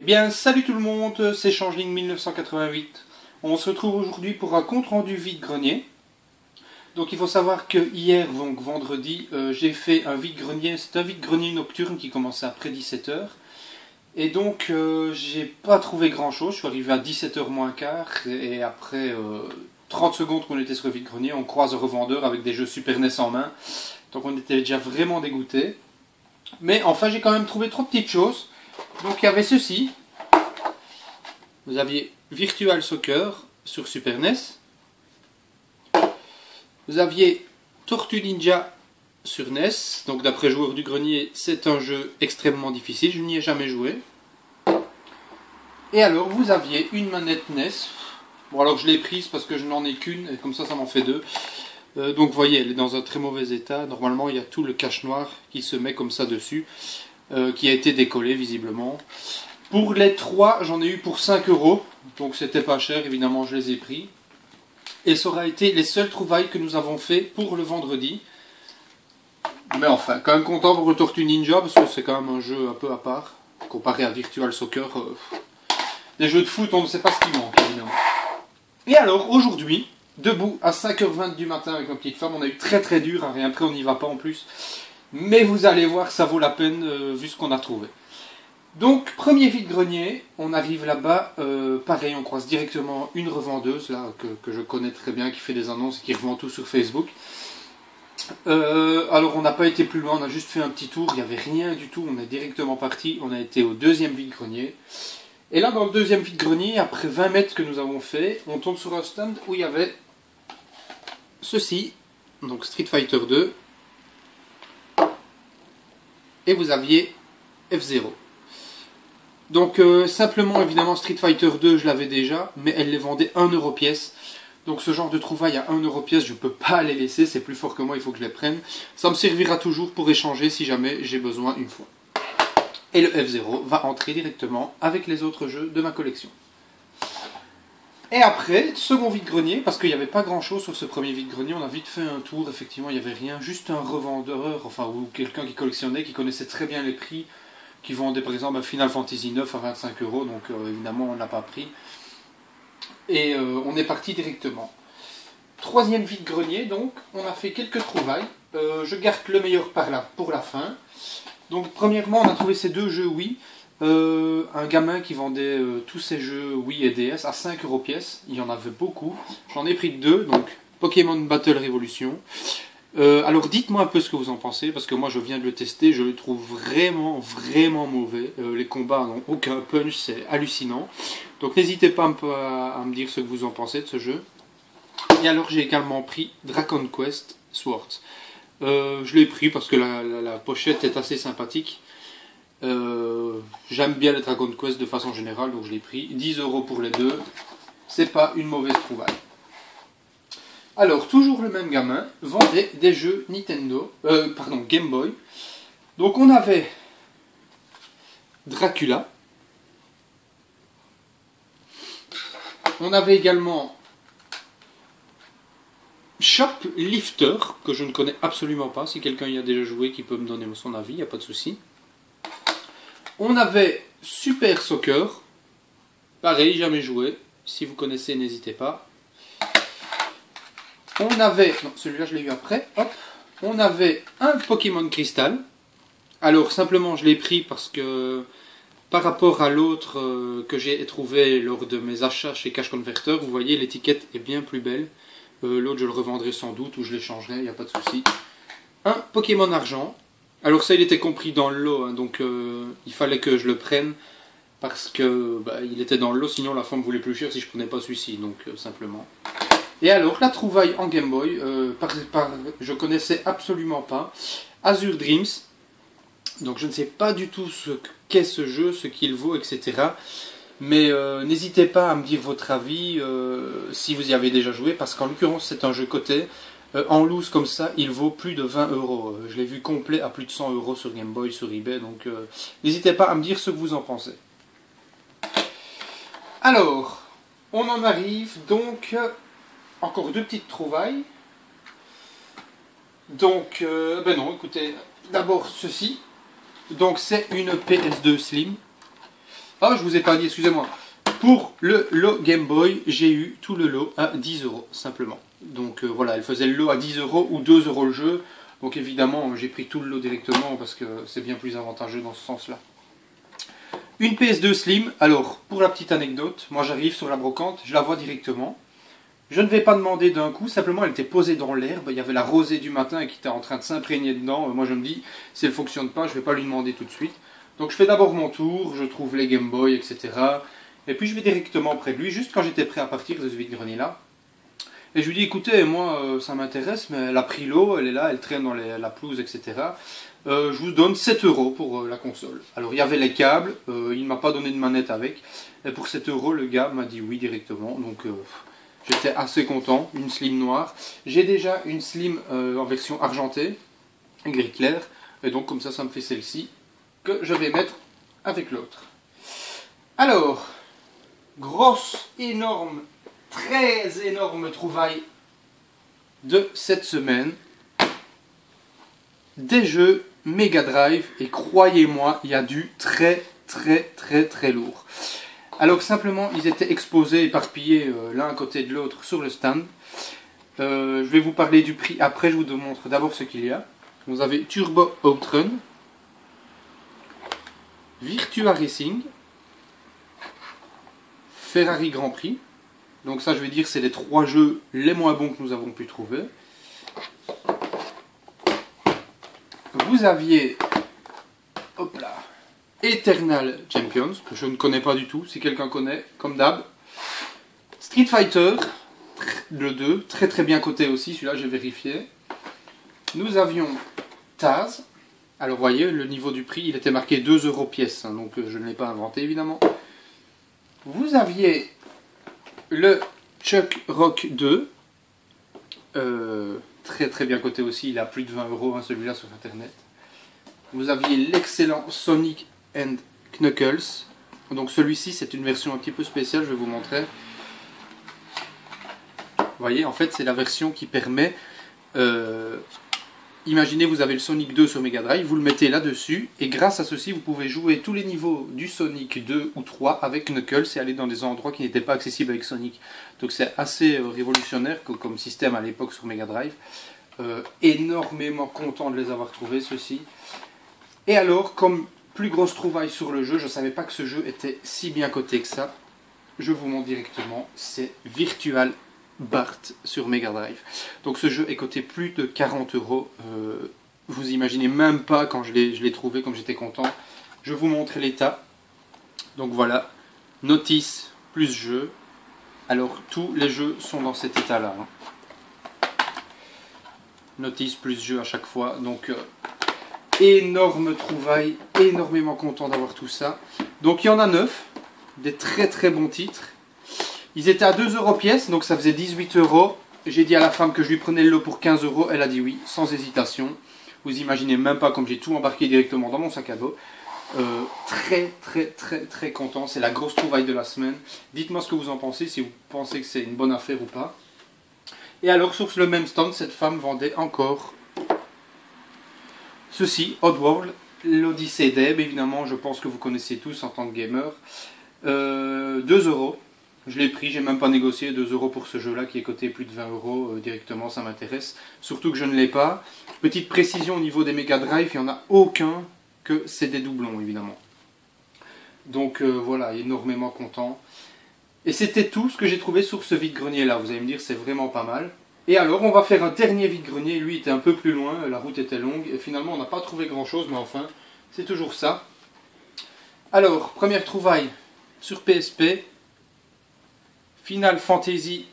Eh bien, salut tout le monde, c'est Changeling 1988. On se retrouve aujourd'hui pour un compte-rendu vide-grenier. Donc il faut savoir que hier, donc vendredi, j'ai fait un vide-grenier. C'est un vide-grenier nocturne qui commençait après 17h. Et donc j'ai pas trouvé grand-chose. Je suis arrivé à 17h moins quart. Et après 30 secondes qu'on était sur le vide-grenier, on croise un revendeur avec des jeux Super NES en main. Donc on était déjà vraiment dégoûtés. Mais enfin, j'ai quand même trouvé 3 petites choses. Donc il y avait ceci. Vous aviez Virtual Soccer sur Super NES. Vous aviez Tortue Ninja sur NES. Donc d'après Joueur du Grenier, c'est un jeu extrêmement difficile. Je n'y ai jamais joué. Et alors vous aviez une manette NES. Bon alors je l'ai prise parce que je n'en ai qu'une. Et comme ça m'en fait deux. Donc vous voyez, elle est dans un très mauvais état. Normalement il y a tout le cache noir qui se met comme ça dessus. Qui a été décollé visiblement. Pour les 3, j'en ai eu pour 5 €, donc c'était pas cher, évidemment je les ai pris. Et ça aura été les seules trouvailles que nous avons fait pour le vendredi. Mais enfin, quand même content pour le Tortue Ninja, parce que c'est quand même un jeu un peu à part, comparé à Virtual Soccer. Les jeux de foot, on ne sait pas ce qui manque, évidemment. Et alors, aujourd'hui, debout à 5h20 du matin avec ma petite femme, on a eu très très dur, hein, et après on n'y va pas en plus. Mais vous allez voir, ça vaut la peine vu ce qu'on a trouvé. Donc, premier vide-grenier, on arrive là-bas, pareil, on croise directement une revendeuse, là, que je connais très bien, qui fait des annonces et qui revend tout sur Facebook. Alors, on n'a pas été plus loin, on a juste fait un petit tour, il n'y avait rien du tout, on est directement parti, on a été au deuxième vide-grenier. Et là, dans le deuxième vide-grenier, après 20 mètres que nous avons fait, on tombe sur un stand où il y avait ceci, donc Street Fighter 2, et vous aviez F-Zero. Donc simplement évidemment Street Fighter 2 je l'avais déjà, mais elle les vendait 1 € pièce. Donc ce genre de trouvailles à 1 € pièce, je ne peux pas les laisser, c'est plus fort que moi, il faut que je les prenne. Ça me servira toujours pour échanger si jamais j'ai besoin une fois. Et le F-Zero va entrer directement avec les autres jeux de ma collection. Et après, second vide-grenier, parce qu'il n'y avait pas grand chose sur ce premier vide-grenier, on a vite fait un tour, effectivement il n'y avait rien, juste un revendeur, enfin ou quelqu'un qui collectionnait, qui connaissait très bien les prix, qui vendait par exemple un Final Fantasy 9 à 25 €, donc évidemment on n'a pas pris. Et on est parti directement. Troisième vide-grenier, donc, on a fait quelques trouvailles. Je garde le meilleur pour la fin. Donc premièrement, on a trouvé ces deux jeux Wii. Un gamin qui vendait tous ces jeux Wii et DS à 5 € pièce. Il y en avait beaucoup. J'en ai pris deux, donc Pokémon Battle Revolution. Alors dites-moi un peu ce que vous en pensez, parce que moi je viens de le tester, je le trouve vraiment mauvais. Les combats n'ont aucun punch, c'est hallucinant. Donc n'hésitez pas à me dire ce que vous en pensez de ce jeu. Et alors j'ai également pris Dragon Quest Swords. Je l'ai pris parce que la pochette est assez sympathique. J'aime bien les Dragon Quest de façon générale, donc je l'ai pris. 10 € pour les deux, c'est pas une mauvaise trouvaille. Alors, toujours le même gamin vendait des jeux Game Boy. Donc on avait Dracula. On avait également Shoplifter, que je ne connais absolument pas. Si quelqu'un y a déjà joué, qui peut me donner son avis, il n'y a pas de souci. On avait Super Soccer. Pareil, jamais joué. Si vous connaissez, n'hésitez pas. On avait, non celui-là je l'ai eu après, hop, on avait un Pokémon Crystal. Alors simplement je l'ai pris parce que par rapport à l'autre que j'ai trouvé lors de mes achats chez Cash Converter, vous voyez l'étiquette est bien plus belle. L'autre je le revendrai sans doute ou je l'échangerai, il n'y a pas de souci. Un Pokémon Argent. Alors ça il était compris dans le lot, hein, donc il fallait que je le prenne parce que il était dans le lot, sinon la femme voulait plus cher si je prenais pas celui-ci, donc simplement. Et alors, la trouvaille en Game Boy, je connaissais absolument pas. Azure Dreams. Donc je ne sais pas du tout ce qu'est ce jeu, ce qu'il vaut, etc. Mais n'hésitez pas à me dire votre avis si vous y avez déjà joué, parce qu'en l'occurrence c'est un jeu coté. En loose comme ça, il vaut plus de 20 €. Je l'ai vu complet à plus de 100 € sur Game Boy, sur eBay. Donc n'hésitez pas à me dire ce que vous en pensez. Alors, on en arrive donc... Encore deux petites trouvailles. Donc, ben non, écoutez, d'abord ceci. Donc c'est une PS2 Slim. Ah, je vous ai pas dit, excusez-moi. Pour le lot Game Boy, j'ai eu tout le lot à 10 € simplement. Donc voilà, elle faisait le lot à 10 € ou 2 € le jeu. Donc évidemment, j'ai pris tout le lot directement parce que c'est bien plus avantageux dans ce sens-là. Une PS2 Slim, alors pour la petite anecdote, moi j'arrive sur la brocante, je la vois directement. Je ne vais pas demander d'un coup, simplement elle était posée dans l'herbe, il y avait la rosée du matin qui était en train de s'imprégner dedans. Moi je me dis, si elle ne fonctionne pas, je ne vais pas lui demander tout de suite. Donc je fais d'abord mon tour, je trouve les Game Boy, etc. Et puis je vais directement près de lui, juste quand j'étais prêt à partir de ce vide-grenier là. Et je lui dis, écoutez, moi ça m'intéresse, mais elle a pris l'eau, elle est là, elle traîne dans la pelouse, etc. Je vous donne 7 € pour la console. Alors il y avait les câbles, il ne m'a pas donné de manette avec. Et pour 7 €, le gars m'a dit oui directement. Donc j'étais assez content, une Slim noire. J'ai déjà une Slim en version argentée, gris clair. Et donc comme ça me fait celle-ci que je vais mettre avec l'autre. Alors, grosse, énorme, très énorme trouvaille de cette semaine. Des jeux Mega Drive, et croyez-moi, il y a du très lourd. Alors simplement, ils étaient exposés, éparpillés l'un à côté de l'autre sur le stand. Je vais vous parler du prix après, je vous montre d'abord ce qu'il y a. Vous avez Turbo Outrun, Virtua Racing, Ferrari Grand Prix. Donc ça, je vais dire, c'est les 3 jeux les moins bons que nous avons pu trouver. Vous aviez, hop là, Eternal Champions, que je ne connais pas du tout, si quelqu'un connaît, comme d'hab. Street Fighter, le 2, très bien coté aussi, celui-là j'ai vérifié. Nous avions Taz. Alors vous voyez, le niveau du prix, il était marqué 2 € pièce, hein, donc je ne l'ai pas inventé évidemment. Vous aviez le Chuck Rock 2, très bien coté aussi, il a plus de 20 € hein, celui-là sur internet. Vous aviez l'excellent Sonic and Knuckles. Donc celui-ci c'est une version un petit peu spéciale, je vais vous montrer. Vous voyez, en fait c'est la version qui permet... imaginez vous avez le Sonic 2 sur Mega Drive, vous le mettez là-dessus, et grâce à ceci vous pouvez jouer tous les niveaux du Sonic 2 ou 3 avec Knuckles et aller dans des endroits qui n'étaient pas accessibles avec Sonic. Donc c'est assez révolutionnaire comme système à l'époque sur Mega Drive. Énormément content de les avoir trouvés ceux-ci. Et alors, comme plus grosse trouvaille sur le jeu, je ne savais pas que ce jeu était si bien coté que ça. Je vous montre directement, c'est Virtual Bart sur Mega Drive. Donc ce jeu est coté plus de 40 €. Vous imaginez même pas quand je l'ai trouvé, comme j'étais content. Je vous montre l'état. Donc voilà, notice plus jeu. Alors tous les jeux sont dans cet état-là. Hein. Notice plus jeu à chaque fois. Donc énorme trouvaille, énormément content d'avoir tout ça. Donc il y en a 9, des très bons titres. Ils étaient à 2 € pièce, donc ça faisait 18 €. J'ai dit à la femme que je lui prenais le lot pour 15 €, elle a dit oui, sans hésitation. Vous imaginez même pas comme j'ai tout embarqué directement dans mon sac à dos. Très content, c'est la grosse trouvaille de la semaine. Dites-moi ce que vous en pensez, si vous pensez que c'est une bonne affaire ou pas. Et alors sur le même stand, cette femme vendait encore ceci, Oddworld, l'Odyssée d'Ebe, évidemment, je pense que vous connaissez tous en tant que gamer. 2 €, je l'ai pris, j'ai même pas négocié, 2 € pour ce jeu-là qui est coté plus de 20 € directement, ça m'intéresse. Surtout que je ne l'ai pas. Petite précision au niveau des Mega Drive, il n'y en a aucun que c'est des doublons, évidemment. Donc voilà, énormément content. Et c'était tout ce que j'ai trouvé sur ce vide-grenier-là, vous allez me dire, c'est vraiment pas mal. Et alors, on va faire un dernier vide-grenier. Lui était un peu plus loin, la route était longue. Et finalement, on n'a pas trouvé grand-chose, mais enfin, c'est toujours ça. Alors, première trouvaille sur PSP. Final Fantasy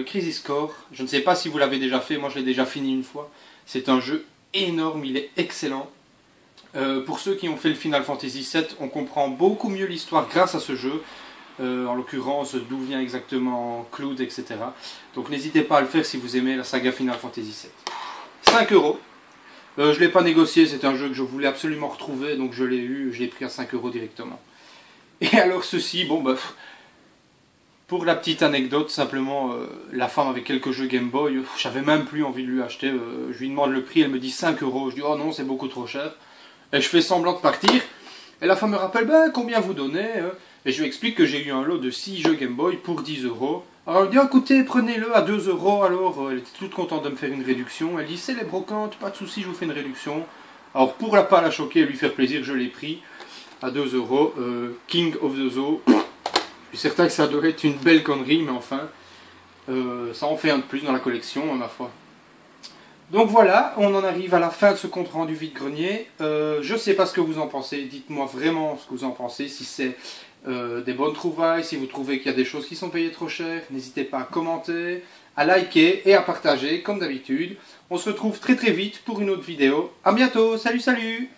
Crisis Core. Je ne sais pas si vous l'avez déjà fait, moi je l'ai déjà fini une fois. C'est un jeu énorme, il est excellent. Pour ceux qui ont fait le Final Fantasy VII, on comprend beaucoup mieux l'histoire grâce à ce jeu. En l'occurrence d'où vient exactement Cloud, etc. Donc n'hésitez pas à le faire si vous aimez la saga Final Fantasy VII. 5 €. Je ne l'ai pas négocié, c'est un jeu que je voulais absolument retrouver, donc je l'ai eu, je l'ai pris à 5 € directement. Et alors ceci, bon bah, pour la petite anecdote, simplement, la femme avait quelques jeux Game Boy, j'avais même plus envie de lui acheter, je lui demande le prix, elle me dit 5 €, je dis oh non c'est beaucoup trop cher, et je fais semblant de partir. Et la femme me rappelle, ben, combien vous donnez Et je lui explique que j'ai eu un lot de 6 jeux Game Boy pour 10 euros. Alors elle me dit, oh, écoutez, prenez-le à 2 euros. Alors elle était toute contente de me faire une réduction. Elle dit, c'est les brocantes, pas de souci, je vous fais une réduction. Alors pour pas la choquer et lui faire plaisir, je l'ai pris à 2 euros. King of the Zoo. Je suis certain que ça doit être une belle connerie, mais enfin, ça en fait un de plus dans la collection, ma foi. Donc voilà, on en arrive à la fin de ce compte rendu vide-grenier. Je ne sais pas ce que vous en pensez, dites-moi vraiment ce que vous en pensez, si c'est des bonnes trouvailles, si vous trouvez qu'il y a des choses qui sont payées trop cher, n'hésitez pas à commenter, à liker et à partager comme d'habitude. On se retrouve très très vite pour une autre vidéo. A bientôt, salut salut!